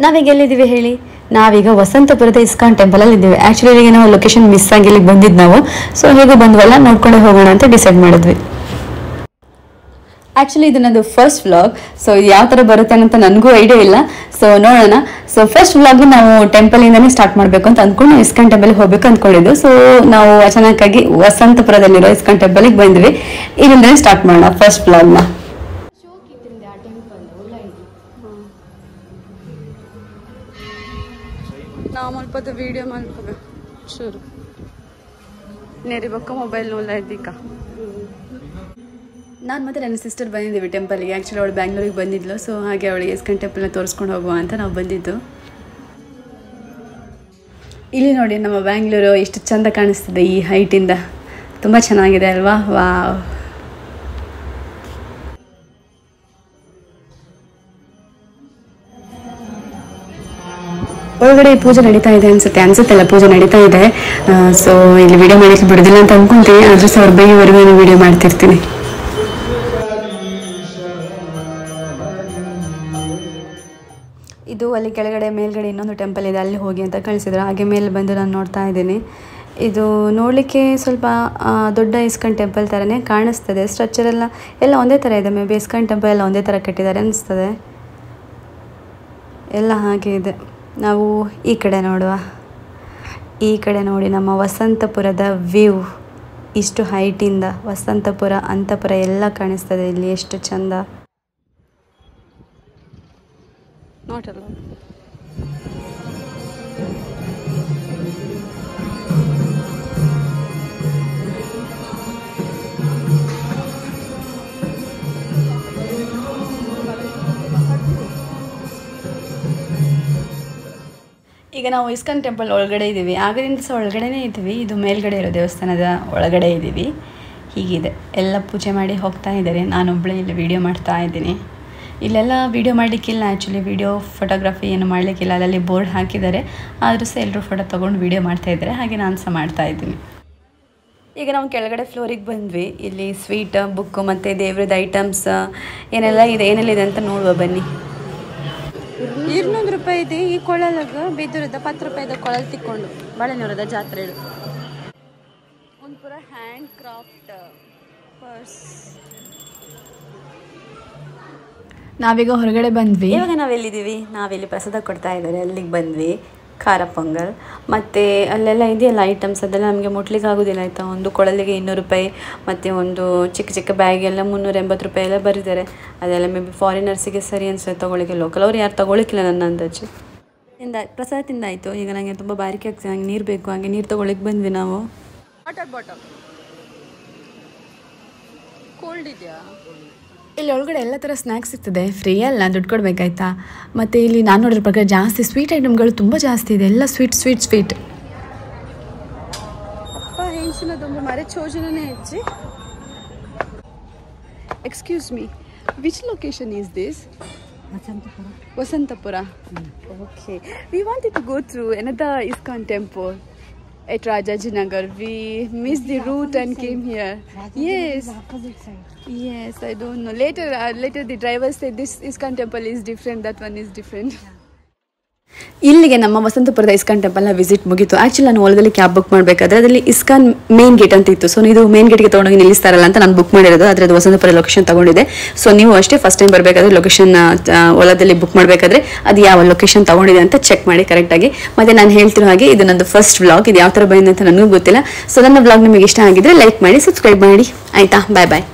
ನಾವೀಗ ಎಲ್ಲಿದ್ದೀವಿ ಹೇಳಿ? ನಾವೀಗ ವಸಂತಪುರದ ಇಸ್ಕಾನ್ ಟೆಂಪಲಲ್ಲಿ ಇದ್ದೀವಿ. ಆ್ಯಕ್ಚುಲಿ ಈಗ ನಾವು ಲೊಕೇಶನ್ ಮಿಸ್ ಆಗಿ ಇಲ್ಲಿಗೆ ಬಂದಿದ್ದು ನಾವು. ಸೊ ಹೇಗೆ ಬಂದ್ವಲ್ಲ ನೋಡ್ಕೊಂಡೆ ಹೋಗೋಣ ಅಂತ ಡಿಸೈಡ್ ಮಾಡಿದ್ವಿ. ಆ್ಯಕ್ಚುಲಿ ಇದು ನನ್ನದು ಫಸ್ಟ್ ವ್ಲಾಗ್. ಸೊ ಯಾವ ಥರ ಬರುತ್ತೆ ಅಂತ ನನಗೂ ಐಡಿಯಾ ಇಲ್ಲ. ಸೊ ನೋಡೋಣ. ಸೊ ಫಸ್ಟ್ ವ್ಲಾಗ್ ನಾವು ಟೆಂಪಲಿಂದನೇ ಸ್ಟಾರ್ಟ್ ಮಾಡಬೇಕು ಅಂತ ಅಂದ್ಕೊಂಡು ಇಸ್ಕಾನ್ ಟೆಂಪಲ್ಗೆ ಹೋಗ್ಬೇಕು ಅಂದ್ಕೊಂಡಿದ್ದು. ಸೊ ನಾವು ಅಚಾನಕ್ಕಾಗಿ ವಸಂತಪುರದಲ್ಲಿರೋ ಇಸ್ಕಾನ್ ಟೆಂಪಲಿಗೆ ಬಂದ್ವಿ. ಇಲ್ಲಿಂದನೇ ಸ್ಟಾರ್ಟ್ ಮಾಡೋಣ ಫಸ್ಟ್ ವ್ಲಾಗ್ನ. ನಾಮಲ್ಪದ ವಿಡಿಯೋ ಮಾಡ್ಕೋಬೇಕು ಶುರು ನೇರಿ ಬೊಕ್ಕ ಮೊಬೈಲ್ ನೋಲ್ಲ ಇದ್ದೀಕ. ನಾನು ಮತ್ತು ನನ್ನ ಸಿಸ್ಟರ್ ಬಂದಿದ್ದೀವಿ ಟೆಂಪಲ್ಗೆ. ಆ್ಯಕ್ಚುಲಿ ಅವಳು ಬ್ಯಾಂಗ್ಳೂರಿಗೆ ಬಂದಿದ್ಲು. ಸೊ ಹಾಗೆ ಅವಳಿಗೆ ಇಸ್ಕಾನ್ ಟೆಂಪಲ್ನ ತೋರಿಸ್ಕೊಂಡು ಹೋಗುವ ಅಂತ ನಾವು ಬಂದಿದ್ದು. ಇಲ್ಲಿ ನೋಡಿ ನಮ್ಮ ಬ್ಯಾಂಗ್ಳೂರು ಎಷ್ಟು ಚೆಂದ ಕಾಣಿಸ್ತದೆ ಈ ಹೈಟಿಂದ. ತುಂಬ ಚೆನ್ನಾಗಿದೆ ಅಲ್ವಾ? ವಾವ್. ಒಳಗಡೆ ಪೂಜೆ ನಡೀತಾ ಇದೆ ಅನ್ಸುತ್ತಲ್ಲ ಪೂಜೆ ನಡೀತಾ ಇದೆ. ಸೊ ಇಲ್ಲಿ ವಿಡಿಯೋ ಮಾಡಲಿಕ್ಕೆ ಬಿಡೋದಿಲ್ಲ ಅಂತ ಅಂದ್ಕೊಂತೀನಿ. ಆದರೂ ಸಹ ಅವ್ರ ಬೈವರೆಗೂ ನಾನು ವಿಡಿಯೋ ಮಾಡ್ತಿರ್ತೀನಿ. ಇದು ಅಲ್ಲಿ ಕೆಳಗಡೆ ಮೇಲ್ಗಡೆ ಇನ್ನೊಂದು ಟೆಂಪಲ್ ಇದೆ, ಅಲ್ಲಿ ಹೋಗಿ ಅಂತ ಕಳಿಸಿದ್ರು. ಹಾಗೆ ಮೇಲೆ ಬಂದು ನಾನು ನೋಡ್ತಾ ಇದ್ದೀನಿ. ಇದು ನೋಡಲಿಕ್ಕೆ ಸ್ವಲ್ಪ ದೊಡ್ಡ ಇಸ್ಕಾನ್ ಟೆಂಪಲ್ ಥರನೇ ಕಾಣಿಸ್ತದೆ. ಸ್ಟ್ರಕ್ಚರ್ ಎಲ್ಲ ಒಂದೇ ಥರ ಇದೆ. ಮೇ ಬಿ ಇಸ್ಕಾನ್ ಟೆಂಪಲ್ ಎಲ್ಲ ಒಂದೇ ಥರ ಕಟ್ಟಿದ್ದಾರೆ ಅನಿಸ್ತದೆ. ಎಲ್ಲ ಹಾಗೆ ಇದೆ. ನಾವು ಈ ಕಡೆ ನೋಡುವ. ಈ ಕಡೆ ನೋಡಿ ನಮ್ಮ ವಸಂತಪುರದ ವ್ಯೂ. ಇಷ್ಟು ಹೈಟಿಂದ ವಸಂತಪುರ ಅಂತಪುರ ಎಲ್ಲ ಕಾಣಿಸ್ತದೆ ಇಲ್ಲಿ. ಎಷ್ಟು ಚಂದ ನೋಡಲ್ಲ. ಈಗ ನಾವು ಇಸ್ಕಾನ್ ಟೆಂಪಲ್ ಒಳಗಡೆ ಇದ್ದೀವಿ. ಆಗದಿಂದ ಸಹ ಒಳಗಡೆನೇ ಇದ್ದೀವಿ. ಇದು ಮೇಲ್ಗಡೆ ಇರೋ ದೇವಸ್ಥಾನದ ಒಳಗಡೆ ಇದ್ದೀವಿ. ಹೀಗಿದೆ, ಎಲ್ಲ ಪೂಜೆ ಮಾಡಿ ಹೋಗ್ತಾ ಇದ್ದಾರೆ. ನಾನೊಬ್ಬಳೇ ಇಲ್ಲಿ ವೀಡಿಯೋ ಮಾಡ್ತಾ ಇದ್ದೀನಿ. ಇಲ್ಲೆಲ್ಲ ವೀಡಿಯೋ ಮಾಡಲಿಕ್ಕಿಲ್ಲ. ಆ್ಯಕ್ಚುಲಿ ವೀಡಿಯೋ ಫೋಟೋಗ್ರಫಿ ಏನು ಮಾಡಲಿಕ್ಕಿಲ್ಲ. ಅಲ್ಲಲ್ಲಿ ಬೋರ್ಡ್ ಹಾಕಿದ್ದಾರೆ. ಆದರೂ ಸಹ ಎಲ್ಲರೂ ಫೋಟೋ ತೊಗೊಂಡು ವೀಡಿಯೋ ಮಾಡ್ತಾಯಿದ್ದಾರೆ. ಹಾಗೆ ನಾನು ಸಹ ಮಾಡ್ತಾಯಿದ್ದೀನಿ. ಈಗ ನಾವು ಕೆಳಗಡೆ ಫ್ಲೋರಿಗೆ ಬಂದ್ವಿ. ಇಲ್ಲಿ ಸ್ವೀಟ್, ಬುಕ್ಕು ಮತ್ತು ದೇವ್ರದ್ದು ಐಟಮ್ಸ್ ಏನೆಲ್ಲ ಇದೆ ಅಂತ ನೋಡುವ ಬನ್ನಿ. 200 ರೂಪಾಯಿ ಇದೆ ಈ ಕೊಳಲಾಗ. ಬೇದೂರದ 10 ರೂಪಾಯಿದ ಕೊಳಲ್ ತಿಕ್ಕೊಂಡು ಬಾಳೆನೂರದ ಜಾತ್ರೆ. ಒಂದು ಪೂರ ಹ್ಯಾಂಡ್ ಕ್ರಾಫ್ಟ್ ಪರ್ಸ್. ನಾವೀಗ ಹೊರಗಡೆ ಬಂದ್ವಿ. ಇವಾಗ ನಾವೆಲ್ಲಿದ್ದೀವಿ? ನಾವಿಲ್ಲಿ ಪ್ರಸಾದ ಕೊಡ್ತಾ ಇದ್ದಾರೆ, ಅಲ್ಲಿಗೆ ಬಂದ್ವಿ. ಖಾರ ಪೊಂಗಲ್ ಮತ್ತು ಅಲ್ಲೆಲ್ಲ ಇದೆಯಲ್ಲ ಐಟಮ್ಸ್, ಅದೆಲ್ಲ ನಮಗೆ ಮುಟ್ಲಿಕ್ಕೆ ಆಗೋದಿಲ್ಲ ಆಯಿತಾ. ಒಂದು ಕೊಳಲಿಗೆ 200 ರೂಪಾಯಿ ಮತ್ತು ಒಂದು ಚಿಕ್ಕ ಬ್ಯಾಗೆಲ್ಲ 380 ರೂಪಾಯಿ ಎಲ್ಲ ಬರೀತಾರೆ. ಅದೆಲ್ಲ ಮೇ ಬಿ ಫಾರಿನರ್ಸಿಗೆ ಸರಿ ಅನಿಸುತ್ತೆ ತೊಗೊಳಿಕ್ಕೆ. ಲೋಕಲ್ ಅವ್ರು ಯಾರು ತೊಗೊಳಿಕ್ಕಿಲ್ಲ ನನ್ನ ಅಂದಾಜು. ಪ್ರಸಾದ ತಿಂದಾಯಿತು. ಈಗ ನನಗೆ ತುಂಬ ಬಾರಿಕೆ ಆಗ್ತದೆ, ನಂಗೆ ನೀರು ಬೇಕು. ಹಾಗೆ ನೀರು ತೊಗೊಳಿಕ್ಕೆ ಬಂದ್ವಿ ನಾವು. ವಾಟರ್ ಬಾಟಲ್ ಕೋಲ್ಡ್ ಇದೆಯಾ? ಇಲ್ಲಿ ಒಳಗಡೆ ಎಲ್ಲ ಥರ ಸ್ನ್ಯಾಕ್ಸ್ ಸಿಗ್ತದೆ, ಫ್ರೀ ಅಲ್ಲ, ದುಡ್ಡು ಕೊಡಬೇಕಾಯ್ತಾ. ಮತ್ತು ಇಲ್ಲಿ ನಾನು ನೋಡಿರೋ ಪ್ರಕಾರ ಜಾಸ್ತಿ ಸ್ವೀಟ್ ಐಟಮ್ಗಳು ತುಂಬ ಜಾಸ್ತಿ ಇದೆ. ಎಲ್ಲ ಸ್ವೀಟ್ ಅಪ್ಪ ಹೆಂಚಿನ ತುಂಬ ಮರೆ ಚೋಜನೇ ಹೆಚ್ಚಿ. Excuse me, which location is this? Vasantapura. Okay. We wanted to go through another ISKCON temple at Rajajinagar. We missed the route and came here. Yes. Yes, I don't know. Later the driver said this ISKCON temple is different, that one is different. ಇಲ್ಲಿಗೆ ನಮ್ಮ ವಸಂತಪುರದ ISKCON ಟೆಂಪಲ್ನ visit ಮುಗಿತು. Actually ನಾನು ಒಳಗಡೆ cab book ಮಾಡಬೇಕಾದ್ರೆ ಅದರಲ್ಲಿ ISKCON main gate ಅಂತ ಇತ್ತು. So ಇದು ಮೇನ್ ಗೇಟ್ಗೆ ತೊಗೊಂಡೋಗಿ ನಿಲ್ಲಿಸ್ತಾರಲ್ಲ ಅಂತ ನಾನು ಬುಕ್ ಮಾಡಿರೋದು. ಆದರೆ ಅದು ವಸಂತಪುರ ಲೊಕೇಶನ್ ತೊಗೊಂಡಿದೆ. ಸೊ ನೀವು ಅಷ್ಟೇ ಫಸ್ಟ್ ಟೈಮ್ ಬರಬೇಕಾದ್ರೆ ಲೊಕೇಶನ್ ಒಳದಲ್ಲಿ ಬುಕ್ ಮಾಡಬೇಕಾದ್ರೆ ಅದು ಯಾವ ಲೊಕೇಶನ್ ತೊಗೊಂಡಿದೆ ಅಂತ ಚೆಕ್ ಮಾಡಿ ಕರೆಕ್ಟಾಗಿ. ಮತ್ತು ನಾನು ಹೇಳ್ತಿರೋ ಹಾಗೆ ಇದು ನಂದು ಫಸ್ಟ್ ವ್ಲಾಗ್. ಇದು ಯಾವ ಥರ ಬಂದಿದೆ ಅಂತ ನನಗೂ ಗೊತ್ತಿಲ್ಲ. ಸೊ ನನ್ನ ವ್ಲಾಗ್ ನಿಮಗೆ ಇಷ್ಟ ಆಗಿದ್ರೆ ಲೈಕ್ ಮಾಡಿ, ಸಬ್ಸ್ಕ್ರೈಬ್ ಮಾಡಿ ಆಯಿತಾ. ಬಾಯ್ ಬಾಯ್.